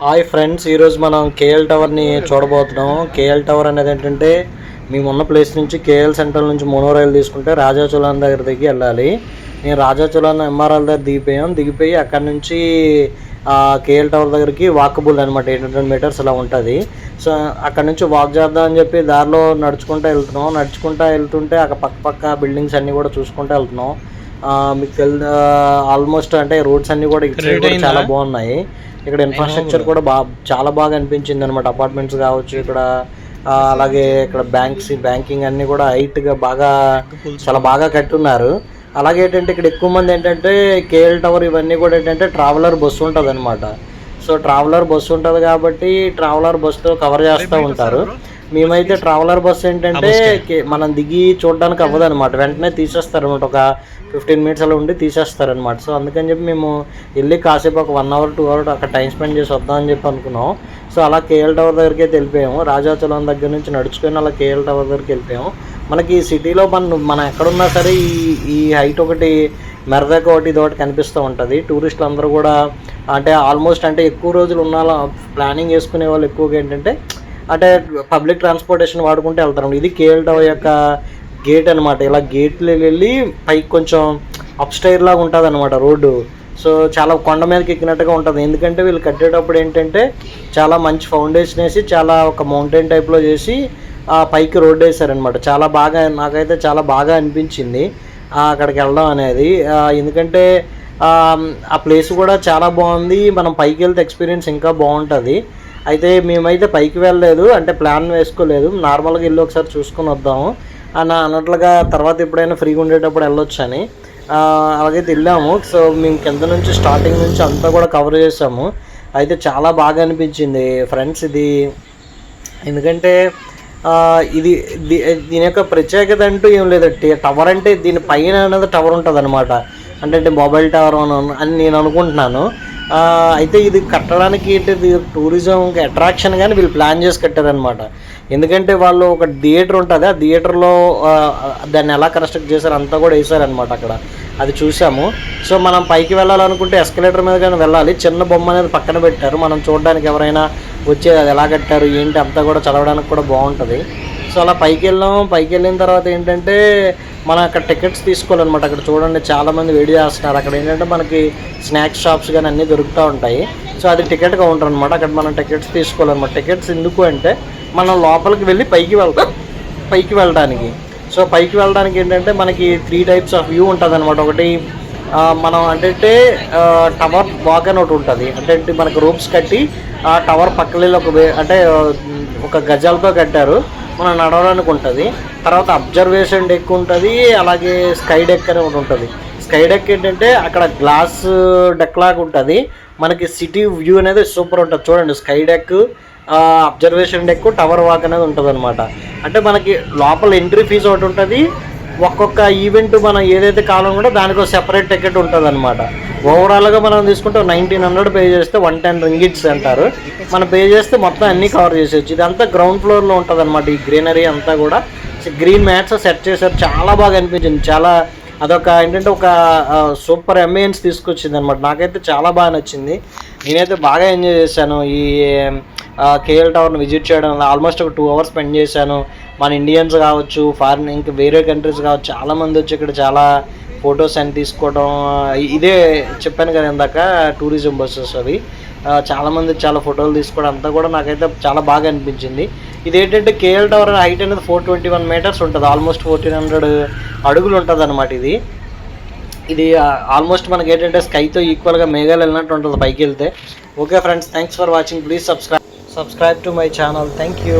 Hi friends, ఈరోజు మనం KL టవర్ని చూడబోతున్నాం. కేఎల్ టవర్ అనేది ఏంటంటే మేమున్న ప్లేస్ నుంచి కేఎల్ సెంట్రల్ నుంచి మోనో రైలు తీసుకుంటే రాజాచలం దగ్గర దిగి వెళ్ళాలి. నేను రాజాచలం ఎంఆర్ఎల్ దగ్గర దిగిపోయి అక్కడ నుంచి కేఎల్ టవర్ దగ్గరికి వాకబుల్ అనమాట, 800 మీటర్స్ ఇలా ఉంటుంది. సో అక్కడ నుంచి వాక్ చేద్దాం అని చెప్పి దారిలో నడుచుకుంటూ వెళ్తుంటే అక్కడ పక్క బిల్డింగ్స్ అన్నీ కూడా చూసుకుంటూ వెళ్తున్నాం. మీకు ఆల్మోస్ట్ అంటే రోడ్స్ అన్నీ కూడా చాలా బాగున్నాయి. ఇక్కడ ఇన్ఫ్రాస్ట్రక్చర్ కూడా చాలా బాగా అనిపించింది అనమాట. అపార్ట్మెంట్స్ కావచ్చు, ఇక్కడ అలాగే ఇక్కడ బ్యాంకింగ్ అన్నీ కూడా హైట్గా చాలా బాగా కట్టున్నారు. అలాగే ఏంటంటే ఇక్కడ ఎక్కువ మంది ఏంటంటే కేఎల్ టవర్ ఇవన్నీ కూడా ఏంటంటే ట్రావెలర్ బస్సు ఉంటుంది అనమాట. సో ట్రావెలర్ బస్సు ఉంటుంది కాబట్టి ట్రావెలర్ బస్సుతో కవర్ చేస్తూ ఉంటారు. మేమైతే ట్రావెలర్ బస్సు ఏంటంటే మనం దిగి చూడడానికి అవ్వదు అనమాట, వెంటనే తీసేస్తారు అనమాట. ఒక 15 మినిట్స్ అలా ఉండి తీసేస్తారనమాట. సో అందుకని చెప్పి మేము వెళ్ళి కాసేపు ఒక 1 అవర్ 2 అవర్ అక్కడ టైం స్పెండ్ చేసి వద్దామని చెప్పి అనుకున్నాం. సో అలా కేఎల్ టవర్ దగ్గరికి అయితే వెళ్ళిపోయాము. రాజాచలం దగ్గర నుంచి నడుచుకొని అలా కేఎల్ టవర్ దగ్గరికి వెళ్ళిపోయాము. మనకి సిటీలో మనం ఎక్కడున్నా సరే ఈ హైట్ ఒకటి మెరదక ఒకటి ఇది ఒకటి కనిపిస్తూ ఉంటుంది. టూరిస్టులు అందరూ కూడా అంటే ఆల్మోస్ట్ అంటే ఎక్కువ రోజులు ఉన్న ప్లానింగ్ చేసుకునే వాళ్ళు ఎక్కువగా ఏంటంటే అంటే పబ్లిక్ ట్రాన్స్పోర్టేషన్ వాడుకుంటూ వెళ్తారు. ఇది కేఎల్ టవర్ యొక్క గేట్ అనమాట. ఇలా గేట్లు వెళ్ళి పైకి కొంచెం అప్ స్టైర్ లాగా ఉంటుంది అనమాట రోడ్డు. సో చాలా కొండ మీదకి ఎక్కినట్టుగా ఉంటుంది. ఎందుకంటే వీళ్ళు కట్టేటప్పుడు ఏంటంటే చాలా మంచి ఫౌండేషన్ వేసి చాలా ఒక మౌంటైన్ టైప్లో చేసి పైకి రోడ్డు వేసారనమాట. నాకైతే చాలా బాగా అనిపించింది అక్కడికి వెళ్ళడం అనేది. ఎందుకంటే ఆ ప్లేస్ కూడా చాలా బాగుంది. మనం పైకి వెళ్తే ఎక్స్పీరియన్స్ ఇంకా బాగుంటుంది. అయితే మేమైతే పైకి వెళ్ళలేదు, అంటే ప్లాన్ వేసుకోలేదు, నార్మల్గా వెళ్ళి ఒకసారి చూసుకొని వద్దాము అన్నట్లుగా తర్వాత ఎప్పుడైనా ఫ్రీగా ఉండేటప్పుడు వెళ్ళొచ్చు అని అలాగైతే వెళ్ళాము. సో మేము కింద నుంచి స్టార్టింగ్ నుంచి అంతా కూడా కవర్ చేసాము. అయితే చాలా బాగా అనిపించింది ఫ్రెండ్స్ ఇది. ఎందుకంటే దీని యొక్క ప్రత్యేకత అంటూ ఏం లేదు. టవర్ అంటే దీని పైన అనేది టవర్ ఉంటుంది అనమాట. అంటే మొబైల్ టవర్ అని నేను అనుకుంటున్నాను. అయితే ఇది కట్టడానికి ఏంటి టూరిజం అట్రాక్షన్ కానీ వీళ్ళు ప్లాన్ చేసి కట్టారనమాట. ఎందుకంటే వాళ్ళు ఒక థియేటర్ ఉంటుంది, ఆ థియేటర్లో దాన్ని ఎలా కన్స్ట్రక్ట్ చేశారు అంతా కూడా వేసారనమాట. అక్కడ అది చూసాము. సో మనం పైకి వెళ్ళాలనుకుంటే ఎస్కలేటర్ మీద కానీ వెళ్ళాలి. చిన్న బొమ్మ అనేది పక్కన పెట్టారు, మనం చూడడానికి ఎవరైనా వచ్చి అది ఎలా కట్టారు ఏంటి అంతా కూడా చదవడానికి కూడా బాగుంటుంది. సో అలా పైకి వెళ్ళిన తర్వాత ఏంటంటే మనం అక్కడ టికెట్స్ తీసుకోవాలన్నమాట. అక్కడ చూడండి చాలామంది వెయిట్ చేస్తున్నారు. అక్కడ ఏంటంటే మనకి స్నాక్స్ షాప్స్ కానీ అన్నీ దొరుకుతూ ఉంటాయి. సో అది టికెట్ కౌంటర్ అనమాట. అక్కడ మనం టికెట్స్ తీసుకోవాలన్నమాట. టికెట్స్ ఎందుకు అంటే మనం లోపలికి వెళ్ళి పైకి వెళ్ళడానికి. సో పైకి వెళ్ళడానికి ఏంటంటే మనకి 3 టైప్స్ ఆఫ్ వ్యూ ఉంటుంది అనమాట. ఒకటి మనం అంటే టవర్ వాక్ అని ఒకటి ఉంటుంది. అంటే మనకు రూప్స్ కట్టి ఆ టవర్ పక్కన ఒక గజాలతో కట్టారు, మనం నడవడానికి ఉంటుంది. తర్వాత అబ్జర్వేషన్ డెక్ ఉంటుంది, అలాగే స్కై డెక్ అని ఒకటి ఉంటుంది. స్కై డెక్ ఏంటంటే అక్కడ గ్లాస్ డెక్ లాగా ఉంటుంది. మనకి సిటీ వ్యూ అనేది సూపర్ ఉంటుంది. చూడండి, sky deck, observation deck, tower walk అనేది ఉంటుంది అనమాట. అంటే మనకి లోపల ఎంట్రీ ఫీజు ఒకటి ఉంటుంది. ఒక్కొక్క ఈవెంట్ మనం ఏదైతే కావాలో కూడా దానికి ఒక సెపరేట్ టికెట్ ఉంటుంది అనమాట. ఓవరాల్గా మనం తీసుకుంటే 1900 పే చేస్తే 110 రింగిట్స్ అంటారు. మనం పే చేస్తే మొత్తం అన్నీ కవర్ చేసేయచ్చు. ఇదంతా గ్రౌండ్ ఫ్లోర్లో ఉంటుంది అనమాట. ఈ గ్రీనరీ అంతా కూడా గ్రీన్ మ్యాట్స్ సెట్ చేశారు. చాలా బాగా అనిపించింది. అదొక ఏంటంటే ఒక సూపర్ అంబియన్స్ తీసుకొచ్చింది అనమాట. నాకైతే చాలా బాగా నచ్చింది. నేనైతే బాగా ఎంజాయ్ చేశాను ఈ కేఎల్ టవర్ని విజిట్ చేయడం. ఆల్మోస్ట్ ఒక 2 అవర్స్ స్పెండ్ చేశాను. మన ఇండియన్స్ కావచ్చు, ఫారిన్ ఇంకా వేరే కంట్రీస్ కావచ్చు, చాలామంది వచ్చి ఇక్కడ చాలా ఫొటోస్ అని తీసుకోవడం. ఇదే చెప్పాను కదా ఇందాక, టూరిజం బస్సెస్ అవి చాలామంది చాలా ఫోటోలు తీసుకోవడం అంతా కూడా నాకైతే చాలా బాగా అనిపించింది. ఇదేంటంటే కేఎల్ టవర్ హైట్ అనేది 421 మీటర్స్ ఉంటుంది. ఆల్మోస్ట్ 1400 అడుగులు ఉంటుంది అనమాట. ఇది ఆల్మోస్ట్ మనకి ఏంటంటే స్కైతో ఈక్వల్గా మేఘాలు వెళ్ళినట్టు ఉంటుంది పైకి వెళ్తే. Okay friends, thanks for watching. Please subscribe to my channel. Thank you.